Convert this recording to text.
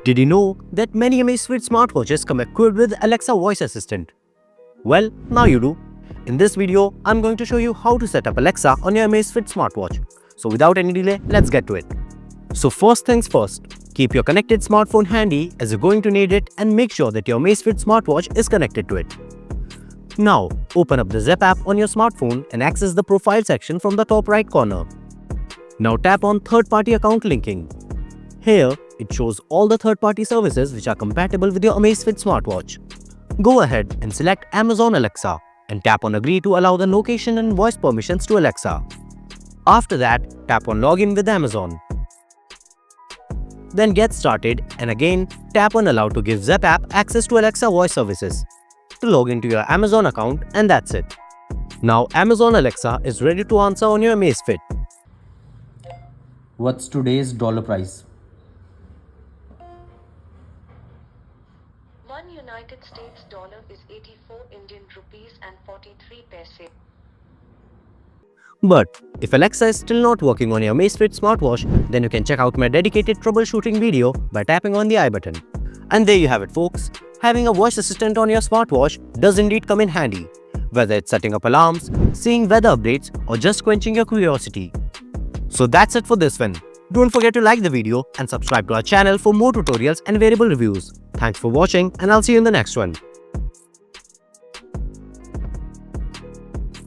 Did you know that many Amazfit smartwatches come equipped with Alexa voice assistant? Well, now you do. In this video, I'm going to show you how to set up Alexa on your Amazfit smartwatch. So without any delay, let's get to it. So first things first, keep your connected smartphone handy as you're going to need it and make sure that your Amazfit smartwatch is connected to it. Now, open up the Zip app on your smartphone and access the profile section from the top right corner. Now tap on third-party account linking. Here, it shows all the third-party services which are compatible with your Amazfit smartwatch. Go ahead and select Amazon Alexa and tap on Agree to allow the location and voice permissions to Alexa. After that, tap on Login with Amazon. Then get started and again tap on Allow to give Zip app access to Alexa voice services. To log into your Amazon account, and that's it. Now Amazon Alexa is ready to answer on your Amazfit. What's today's dollar price? One United States dollar is 84 Indian rupees and 43 paise. But if Alexa is still not working on your Amazfit smartwatch, then you can check out my dedicated troubleshooting video by tapping on the I button. And there you have it, folks. Having a voice assistant on your smartwatch does indeed come in handy, whether it's setting up alarms, seeing weather updates, or just quenching your curiosity. So that's it for this one. Don't forget to like the video and subscribe to our channel for more tutorials and wearable reviews. Thanks for watching, and I'll see you in the next one.